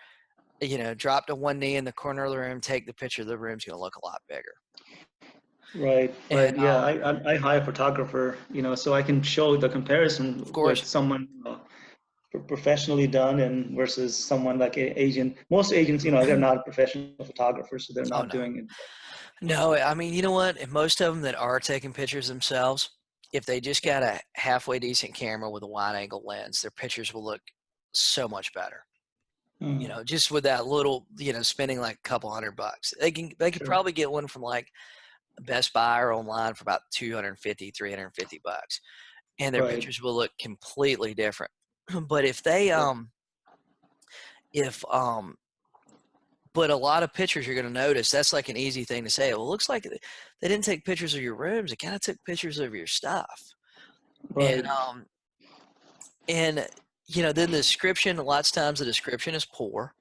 [SPEAKER 1] drop to one knee in the corner of the room, take the picture, the room's going to look a lot bigger.
[SPEAKER 2] Right.
[SPEAKER 1] And
[SPEAKER 2] Right. Yeah. I hire a photographer, so I can show the
[SPEAKER 1] of
[SPEAKER 2] comparison with
[SPEAKER 1] course,
[SPEAKER 2] someone professionally done and versus someone like an agent. Most agents, they're not professional photographers, so they're
[SPEAKER 1] oh
[SPEAKER 2] not
[SPEAKER 1] no,
[SPEAKER 2] doing it.
[SPEAKER 1] no, I mean, you know what? If most of them that are taking pictures themselves, if they just got a halfway decent camera with a wide angle lens, their pictures will look so much better. You
[SPEAKER 2] Mm.
[SPEAKER 1] know, just with that little, you know, spending like a couple $100. They could
[SPEAKER 2] Sure.
[SPEAKER 1] probably get one from like Best Buy or online for about 250, $350, and their
[SPEAKER 2] Right.
[SPEAKER 1] pictures will look completely different. But if they
[SPEAKER 2] Yep.
[SPEAKER 1] if but a lot of pictures you're going to notice, that's like an easy thing to say. Well, it looks like they didn't take pictures of your rooms. They kind of took pictures of your stuff. And
[SPEAKER 2] Right.
[SPEAKER 1] um and you know, then the description, lots of times the description is poor.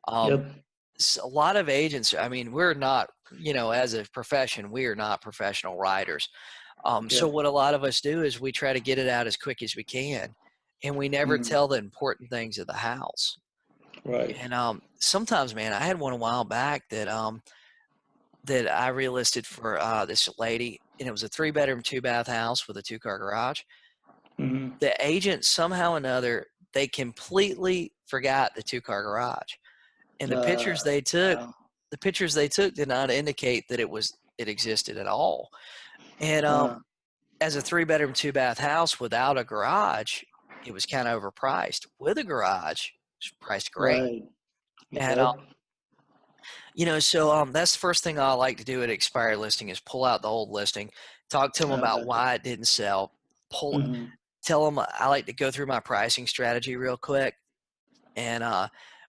[SPEAKER 1] Um
[SPEAKER 2] Yep.
[SPEAKER 1] a lot of agents, I mean, we're not, you know, as a profession, we are not professional writers. So
[SPEAKER 2] Yep.
[SPEAKER 1] what a lot of us do is we try to get it out as quick as we can, and we never
[SPEAKER 2] Mm.
[SPEAKER 1] tell the important things of the house.
[SPEAKER 2] Right.
[SPEAKER 1] And sometimes, man, I had one a while back that I relisted for this lady, and it was a 3-bedroom, 2-bath house with a 2-car garage.
[SPEAKER 2] Mm-hmm.
[SPEAKER 1] The agent somehow or another, they completely forgot the 2-car garage, and
[SPEAKER 2] Wow.
[SPEAKER 1] the pictures they took did not indicate that it existed at all. And
[SPEAKER 2] Uh,
[SPEAKER 1] as a 3-bedroom, 2-bath house without a garage, it was kind of overpriced. With a garage, it's priced great.
[SPEAKER 2] right.
[SPEAKER 1] And
[SPEAKER 2] Yep.
[SPEAKER 1] you know, so that's the first thing I like to do at expired listing is pull out the old listing, talk to them about
[SPEAKER 2] Gotcha.
[SPEAKER 1] why it didn't sell, pull,
[SPEAKER 2] Mm-hmm.
[SPEAKER 1] tell them I like to go through my pricing strategy real quick, and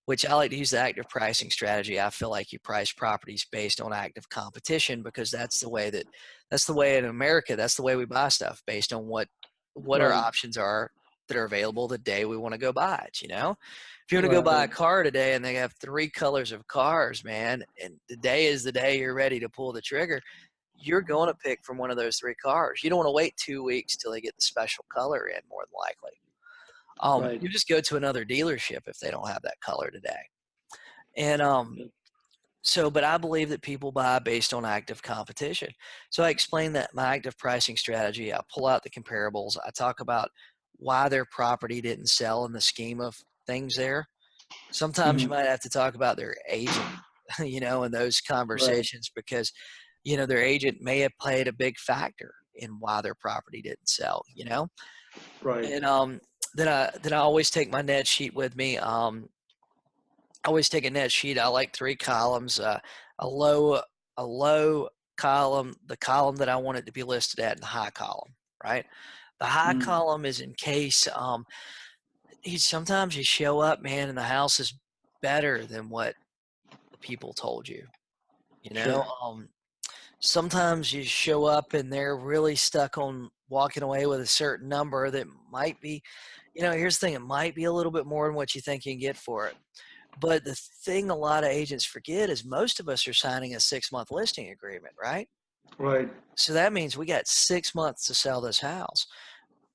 [SPEAKER 1] which I like to use the active pricing strategy. I feel like you price properties based on active competition because that's the way in America, that's the way we buy stuff based on what our
[SPEAKER 2] Right.
[SPEAKER 1] options are that are available the day we want to go buy it, you know? If you want to go buy a
[SPEAKER 2] Right.
[SPEAKER 1] car today and they have 3 colors of cars, man, and the day is the day you're ready to pull the trigger, you're going to pick from one of those 3 cars. You don't want to wait 2 weeks till they get the special color in, more than likely.
[SPEAKER 2] Right.
[SPEAKER 1] You just go to another dealership if they don't have that color today. And
[SPEAKER 2] Yep.
[SPEAKER 1] so, but I believe that people buy based on active competition. So I explain that my active pricing strategy. I pull out the comparables. I talk about why their property didn't sell in the scheme of things there. Sometimes you
[SPEAKER 2] Mm-hmm.
[SPEAKER 1] might have to talk about their agent, you know, in those
[SPEAKER 2] Right.
[SPEAKER 1] conversations because, you know, their agent may have played a big factor in why their property didn't sell, you know?
[SPEAKER 2] Right.
[SPEAKER 1] And then I always take my net sheet with me. I always take a net sheet. I like 3 columns. A low a low column, the column that I want it to be listed at, and the high column. Right. The high
[SPEAKER 2] Mm.
[SPEAKER 1] column is in case sometimes you show up, man, and the house is better than what the people told you. You
[SPEAKER 2] Sure.
[SPEAKER 1] know, sometimes you show up and they're really stuck on walking away with a certain number that might be, you know, here's the thing, it might be a little bit more than what you think you can get for it. But the thing a lot of agents forget is most of us are signing a 6-month listing agreement, right?
[SPEAKER 2] Right.
[SPEAKER 1] So that means we got 6 months to sell this house.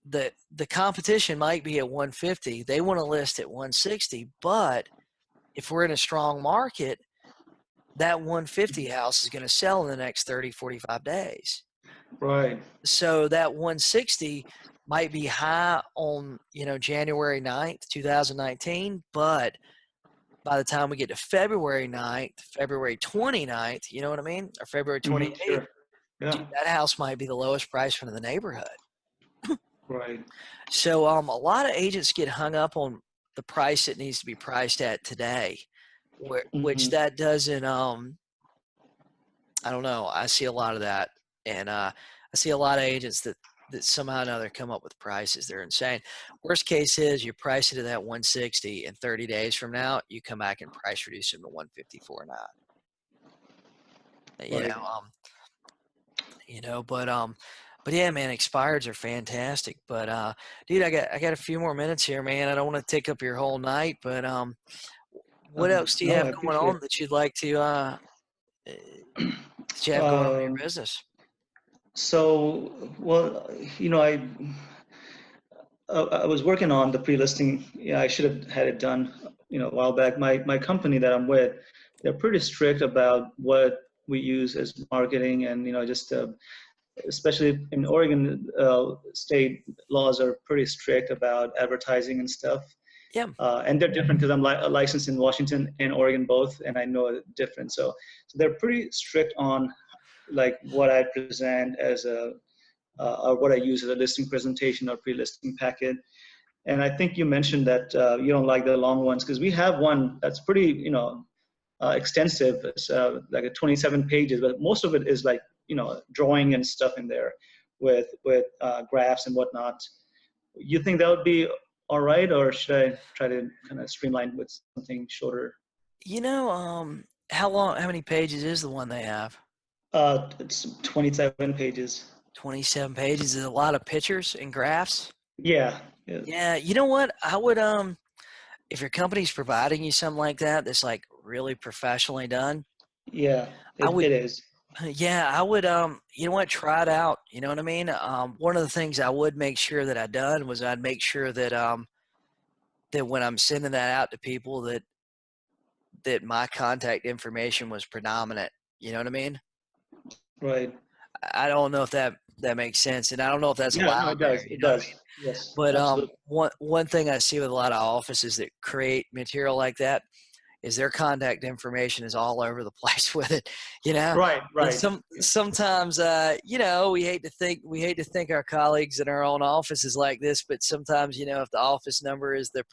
[SPEAKER 1] The competition might be at 150. They want to list at 160, but if we're in a strong market, that 150 house is going to sell in the next 30, 45 days.
[SPEAKER 2] Right.
[SPEAKER 1] So that 160 might be high on, you know, January 9th, 2019, but by the time we get to February 9th, February 29th, you know what I mean? Or February
[SPEAKER 2] Mm-hmm.
[SPEAKER 1] 28th,
[SPEAKER 2] Sure. Yeah.
[SPEAKER 1] dude, that house might be the lowest price one in the neighborhood.
[SPEAKER 2] Right.
[SPEAKER 1] So a lot of agents get hung up on the price it needs to be priced at today, which
[SPEAKER 2] Mm-hmm.
[SPEAKER 1] that doesn't I don't know. I see a lot of that, and I see a lot of agents that somehow or another come up with prices. They're insane. Worst case is you price it at that 160, and 30 days from now you come back and price reduce them to 154.9. You
[SPEAKER 2] Right.
[SPEAKER 1] know, you know, but yeah, man, expireds are fantastic. But dude, I got a few more minutes here, man. I don't want to take up your whole night, but what else do you
[SPEAKER 2] No,
[SPEAKER 1] have
[SPEAKER 2] I
[SPEAKER 1] going
[SPEAKER 2] appreciate
[SPEAKER 1] on that you'd like to that you
[SPEAKER 2] it.
[SPEAKER 1] have going on in your business?
[SPEAKER 2] So, well, you know, I was working on the pre-listing. Yeah, I should have had it done, you know, a while back. My company that I'm with, they're pretty strict about what we use as marketing, and you know, just especially in Oregon, state laws are pretty strict about advertising and stuff.
[SPEAKER 1] Yeah.
[SPEAKER 2] And they're different because I'm licensed in Washington and Oregon both, and I know it's different. So they're pretty strict on like what I present as a or what I use as a listing presentation or pre-listing packet. And I think you mentioned that you don't like the long ones because we have one that's pretty, extensive. It's like a 27 pages, but most of it is like, drawing and stuff in there with graphs and whatnot. You think that would be all right, or should I try to kind of streamline with something shorter?
[SPEAKER 1] You know, how many pages is the one they have?
[SPEAKER 2] It's 27 pages.
[SPEAKER 1] 27 pages is a lot of pictures and graphs.
[SPEAKER 2] Yeah, yeah,
[SPEAKER 1] Yeah, you know what? I would if your company's providing you something like that that's like really professionally done,
[SPEAKER 2] yeah,
[SPEAKER 1] I would
[SPEAKER 2] it is.
[SPEAKER 1] yeah, I would you know what, try it out. You know what I mean? One of the things I would make sure that I done was I'd make sure that that when I'm sending that out to people that my contact information was predominant. You know what I mean?
[SPEAKER 2] Right.
[SPEAKER 1] I don't know if that makes sense, and I don't know if that's
[SPEAKER 2] Yeah, no,
[SPEAKER 1] allowed
[SPEAKER 2] it
[SPEAKER 1] there.
[SPEAKER 2] does.
[SPEAKER 1] You
[SPEAKER 2] It
[SPEAKER 1] know what I
[SPEAKER 2] does.
[SPEAKER 1] mean?
[SPEAKER 2] Yes,
[SPEAKER 1] But
[SPEAKER 2] absolutely.
[SPEAKER 1] one thing I see with a lot of offices that create material like that is their contact information is all over the place with it, you know.
[SPEAKER 2] Right,
[SPEAKER 1] And
[SPEAKER 2] right.
[SPEAKER 1] sometimes, we hate to think our colleagues in our own office is like this, but sometimes, if the office number is the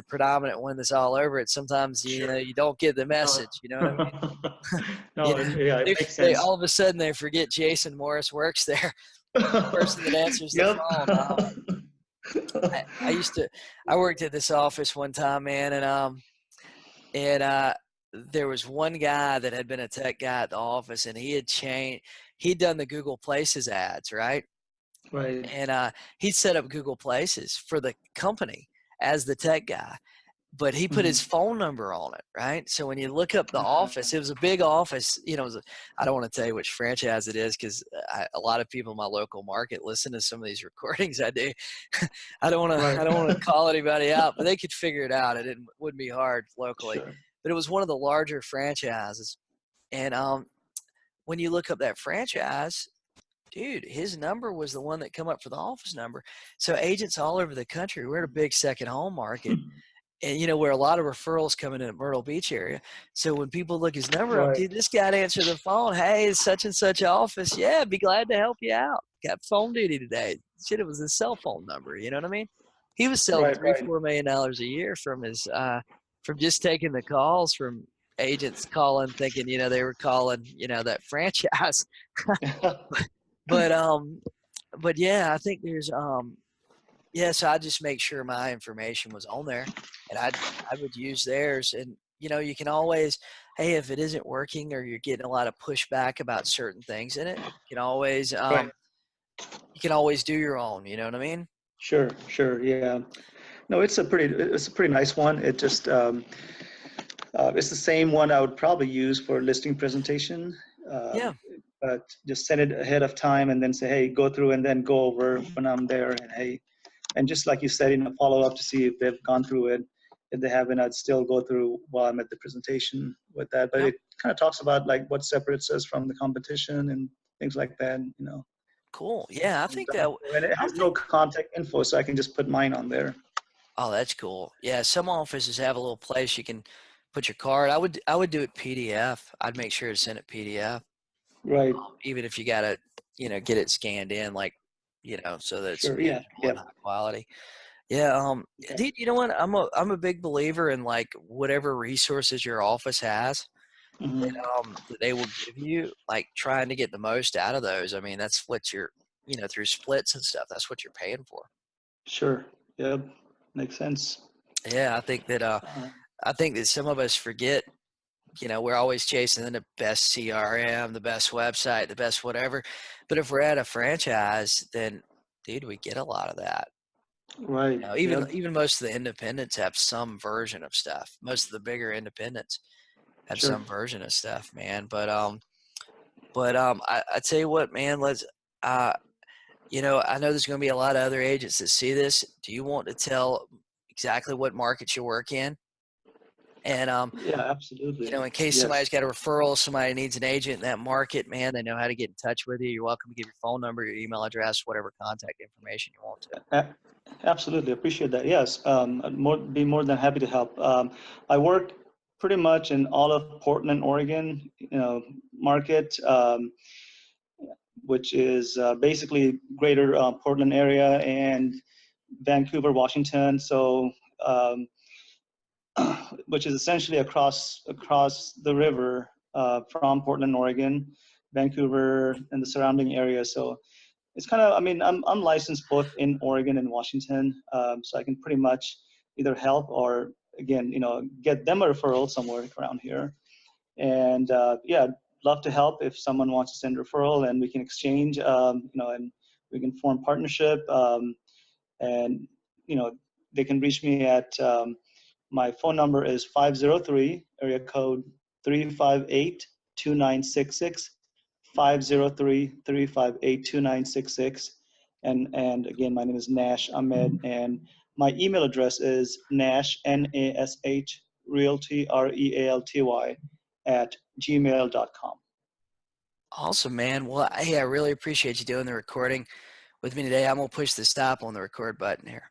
[SPEAKER 1] predominant one that's all over it, sometimes
[SPEAKER 2] Sure.
[SPEAKER 1] you don't get the
[SPEAKER 2] No.
[SPEAKER 1] message. You know what I mean?
[SPEAKER 2] No, yeah, it
[SPEAKER 1] They
[SPEAKER 2] makes
[SPEAKER 1] they
[SPEAKER 2] sense.
[SPEAKER 1] all of a sudden they forget Jason Morris works there, person that answers the
[SPEAKER 2] Yep.
[SPEAKER 1] phone. I used to I worked at this office one time, man, and there was one guy that had been a tech guy at the office, and he'd done the Google Places ads, right?
[SPEAKER 2] Right.
[SPEAKER 1] And he'd set up Google Places for the company as the tech guy, but he put his
[SPEAKER 2] Mhm.
[SPEAKER 1] phone number on it, right? So when you look up the office, it was a big office. I don't want to tell you which franchise it is because a lot of people in my local market listen to some of these recordings I do. I don't want to.
[SPEAKER 2] Right.
[SPEAKER 1] I don't want to call anybody out, but they could figure it out. Wouldn't be hard locally,
[SPEAKER 2] Sure.
[SPEAKER 1] but it was one of the larger franchises. And when you look up that franchise, dude, his number was the one that come up for the office number. So agents all over the country, we're in a big second home market, and where a lot of referrals coming in at Myrtle Beach area. So when people look his number up,
[SPEAKER 2] Right.
[SPEAKER 1] dude, this guy answer the phone. Hey, it's such and such office. Yeah, be glad to help you out. Got phone duty today. Shit, it was his cell phone number. You know what I mean? He was selling
[SPEAKER 2] Right.
[SPEAKER 1] three,
[SPEAKER 2] Right.
[SPEAKER 1] $4 million a year from just taking the calls from agents calling, thinking they were calling that franchise. But yeah, I think there's yeah, so I just make sure my information was on there, and I would use theirs. And you can always, hey, if it isn't working or you're getting a lot of pushback about certain things in it,
[SPEAKER 2] Right.
[SPEAKER 1] you can always do your own. You know what I mean?
[SPEAKER 2] Sure. Sure. Yeah. No, it's a pretty nice one. It's the same one I would probably use for listing presentation.
[SPEAKER 1] Yeah,
[SPEAKER 2] But just send it ahead of time and then say, hey, go through and then go over when I'm there. And hey, and just like you said, follow up to see if they've gone through it. If they haven't, I'd still go through while I'm at the presentation with that. But
[SPEAKER 1] yep,
[SPEAKER 2] it kind of talks about like what separates us from the competition and things like that.
[SPEAKER 1] cool. Yeah, I think that
[SPEAKER 2] And it
[SPEAKER 1] I
[SPEAKER 2] has no
[SPEAKER 1] think.
[SPEAKER 2] contact info, so I can just put mine on there.
[SPEAKER 1] Oh, that's cool. Yeah, some offices have a little place you can put your card. I would do it PDF. I'd make sure to send it PDF,
[SPEAKER 2] Right.
[SPEAKER 1] even if you gotta get it scanned in, like so that it's
[SPEAKER 2] Sure. Yeah.
[SPEAKER 1] manageable and
[SPEAKER 2] Yeah.
[SPEAKER 1] high quality. Yeah,
[SPEAKER 2] Yeah.
[SPEAKER 1] dude, you know what? I'm a big believer in like whatever resources your office has
[SPEAKER 2] Hmm.
[SPEAKER 1] that they will give you, like trying to get the most out of those. I mean, that's what you're, through splits and stuff. That's what you're paying for.
[SPEAKER 2] Sure. Yeah. Makes sense.
[SPEAKER 1] Yeah,
[SPEAKER 2] Uh,
[SPEAKER 1] I think that some of us forget. We're always chasing the best CRM, the best website, the best whatever. But if we're at a franchise, then dude, we get a lot of that.
[SPEAKER 2] right.
[SPEAKER 1] Even
[SPEAKER 2] Yep.
[SPEAKER 1] even most of the independents have some version of stuff. Most of the bigger independents have
[SPEAKER 2] Sure.
[SPEAKER 1] some version of stuff, man. I tell you what, man. Uh, I know there's going to be a lot of other agents that see this. Do you want to tell exactly what markets you work in? And
[SPEAKER 2] Yeah. Absolutely.
[SPEAKER 1] in case
[SPEAKER 2] Yes.
[SPEAKER 1] somebody's got a referral, somebody needs an agent in that market, man, they know how to get in touch with you. You're welcome to give your phone number, your email address, whatever contact information you want to.
[SPEAKER 2] A- Absolutely, appreciate that. Yes, I'd be more than happy to help. I work pretty much in all of Portland, Oregon, market, which is basically greater Portland area, and Vancouver, Washington. So, which is essentially across the river from Portland, Oregon, Vancouver, and the surrounding area. So it's kind of, I mean, I'm licensed both in Oregon and Washington, so I can pretty much either help or, again, get them a referral somewhere around here. And yeah, love to help if someone wants to send a referral, and we can exchange, and we can form partnership. And they can reach me at my phone number is 503 area code 358-2966, 503-358-2966. And again, my name is Nash Ahmed, and my email address is nash, Nash, realty, realty, at gmail.com.
[SPEAKER 1] Awesome, man. Well, hey, I really appreciate you doing the recording with me today. I'm going to push the stop on the record button here.